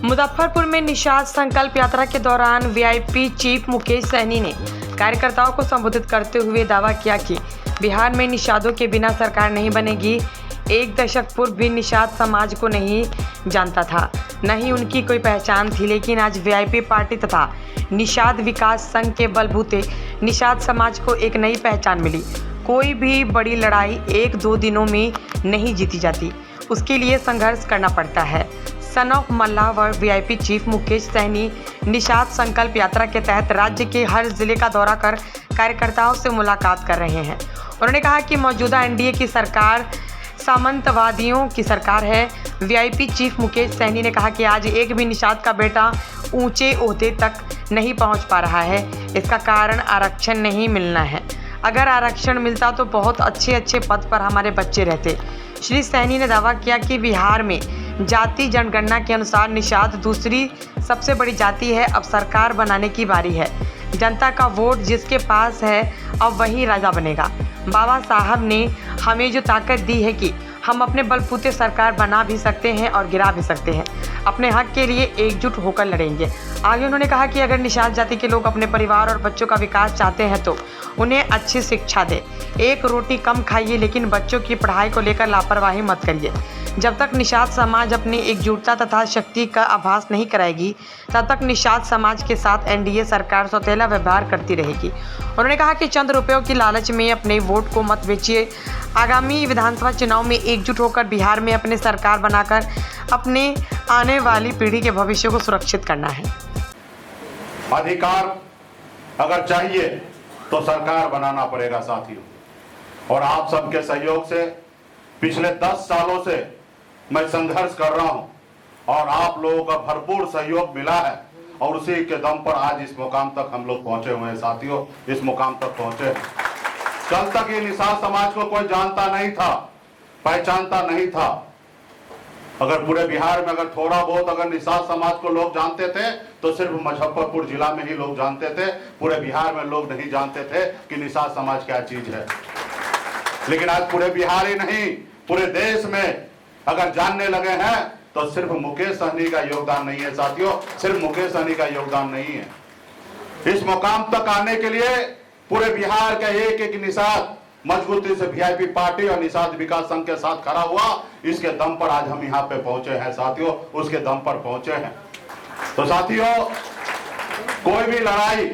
मुजफ्फरपुर में निषाद संकल्प यात्रा के दौरान वीआईपी चीफ मुकेश सहनी ने कार्यकर्ताओं को संबोधित करते हुए दावा किया कि बिहार में निषादों के बिना सरकार नहीं बनेगी। एक दशक पूर्व भी निषाद समाज को नहीं जानता था, न ही उनकी कोई पहचान थी, लेकिन आज वीआईपी पार्टी तथा निषाद विकास संघ के बलबूते निषाद समाज को एक नई पहचान मिली। कोई भी बड़ी लड़ाई 1-2 दिनों में नहीं जीती जाती, उसके लिए संघर्ष करना पड़ता है। सन ऑफ मल्लाह व वीआईपी चीफ मुकेश सहनी निषाद संकल्प यात्रा के तहत राज्य के हर जिले का दौरा कर कार्यकर्ताओं से मुलाकात कर रहे हैं। उन्होंने कहा कि मौजूदा एनडीए की सरकार सामंतवादियों की सरकार है। वीआईपी चीफ मुकेश सहनी ने कहा कि आज एक भी निषाद का बेटा ऊंचे ओहदे तक नहीं पहुंच पा रहा है। इसका कारण आरक्षण नहीं मिलना है। अगर आरक्षण मिलता तो बहुत अच्छे पद पर हमारे बच्चे रहते। श्री सहनी ने दावा किया कि बिहार में जाति जनगणना के अनुसार निषाद दूसरी सबसे बड़ी जाति है। अब सरकार बनाने की बारी है। जनता का वोट जिसके पास है अब वही राजा बनेगा। बाबा साहब ने हमें जो ताकत दी है कि हम अपने बलबूते सरकार बना भी सकते हैं और गिरा भी सकते हैं। अपने हक के लिए एकजुट होकर लड़ेंगे। आगे उन्होंने कहा कि अगर निषाद जाति के लोग अपने परिवार और बच्चों का विकास चाहते हैं तो उन्हें अच्छी शिक्षा दें। एक रोटी कम खाइए, लेकिन बच्चों की पढ़ाई को लेकर लापरवाही मत करिए। जब तक निषाद समाज अपनी एकजुटता तथा शक्ति का आभास नहीं कराएगी, तब तक निषाद समाज के साथ एनडीए सरकार सौतेला व्यवहार करती रहेगी। उन्होंने कहा कि चंद रुपयों की लालच में अपने वोट को मत बेचिए। आगामी विधानसभा चुनाव में एकजुट होकर बिहार में अपने सरकार बनाकर अपने आने वाली पीढ़ी के भविष्य को सुरक्षित करना है। अधिकार अगर चाहिए तो सरकार बनाना पड़ेगा साथियों, और आप सबके सहयोग से पिछले 10 सालों से मैं संघर्ष कर रहा हूं और आप लोगों का भरपूर सहयोग मिला है, और उसी के दम पर आज इस मुकाम तक हम लोग पहुंचे हुए हैं साथियों। इस मुकाम तक पहुंचे हैं। कल तक ये निषाद समाज को कोई जानता नहीं था, पहचानता नहीं था। अगर पूरे बिहार में अगर थोड़ा बहुत अगर निषाद समाज को लोग जानते थे तो सिर्फ मुजफ्फरपुर जिला में ही लोग जानते थे। पूरे बिहार में लोग नहीं जानते थे कि निषाद समाज क्या चीज है। लेकिन आज पूरे बिहार ही नहीं, पूरे देश में अगर जानने लगे हैं तो सिर्फ मुकेश सहनी का योगदान नहीं है साथियों, सिर्फ मुकेश सहनी का योगदान नहीं है। इस मुकाम तक आने के लिए पूरे बिहार का एक निषाद मजबूती से वीआईपी पार्टी और निषाद विकास संघ के साथ खड़ा हुआ। इसके दम पर आज हम यहाँ पे पहुंचे हैं साथियों, उसके दम पर पहुंचे हैं। तो साथियों, कोई भी लड़ाई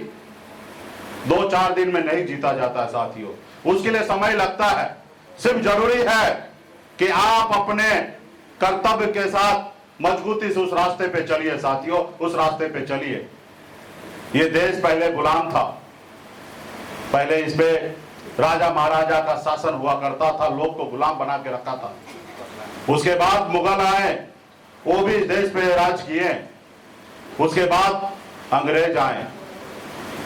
2-4 दिन में नहीं जीता जाता है साथियों, उसके लिए समय लगता है। सिर्फ जरूरी है कि आप अपने कर्तव्य के साथ मजबूती से उस रास्ते पे चलिए साथियों, उस रास्ते पे चलिए। ये देश पहले गुलाम था, पहले इस पे राजा महाराजा का शासन हुआ करता था, लोग को गुलाम बना के रखा था। उसके बाद मुगल आए, वो भी इस देश पे राज किए। उसके बाद अंग्रेज आए,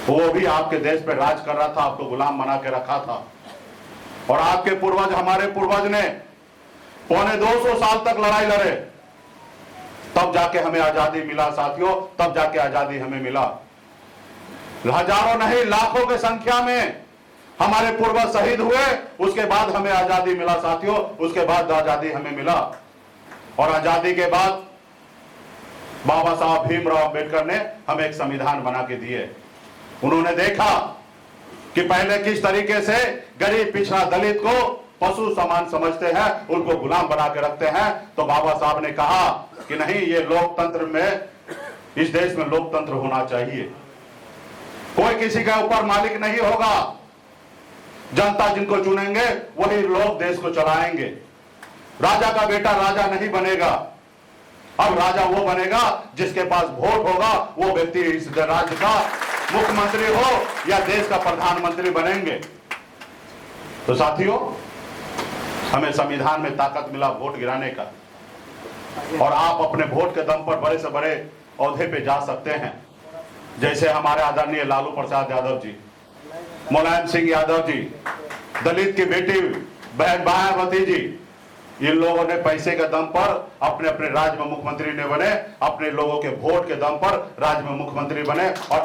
वो भी आपके देश पे राज कर रहा था, आपको गुलाम बना के रखा था। और आपके पूर्वज, हमारे पूर्वज ने 250 साल तक लड़ाई लड़े, तब जाके हमें आजादी मिला साथियों, तब जाके आजादी हमें मिला। हजारों नहीं लाखों की संख्या में हमारे पूर्वज शहीद हुए, उसके बाद हमें आजादी मिला साथियों, उसके बाद आजादी हमें मिला। और आजादी के बाद बाबा साहब भीमराव अंबेडकर ने हमें एक संविधान बना के दिए। उन्होंने देखा कि पहले किस तरीके से गरीब पिछड़ा दलित को पशु समान समझते हैं, उनको गुलाम बना के रखते हैं। तो बाबा साहब ने कहा कि नहीं, ये लोकतंत्र में, इस देश में लोकतंत्र होना चाहिए। कोई किसी के ऊपर मालिक नहीं होगा, जनता जिनको चुनेंगे वही लोग देश को चलाएंगे। राजा का बेटा राजा नहीं बनेगा। अब राजा वो बनेगा जिसके पास वोट होगा, वो व्यक्ति इस राज्य का मुख्यमंत्री हो या देश का प्रधानमंत्री बनेंगे। तो साथियों, हमें संविधान में ताकत मिला वोट गिराने का, और आप अपने वोट के दम पर बड़े से बड़े ओहदे पे जा सकते हैं। जैसे हमारे आदरणीय लालू प्रसाद यादव जी, मुलायम सिंह यादव जी, दलित की बेटी बहन मायावती जी, इन लोगों ने पैसे के दम पर अपने अपने राज्य में मुख्यमंत्री ने बने, अपने लोगों के वोट के दम पर राज्य में मुख्यमंत्री बने। और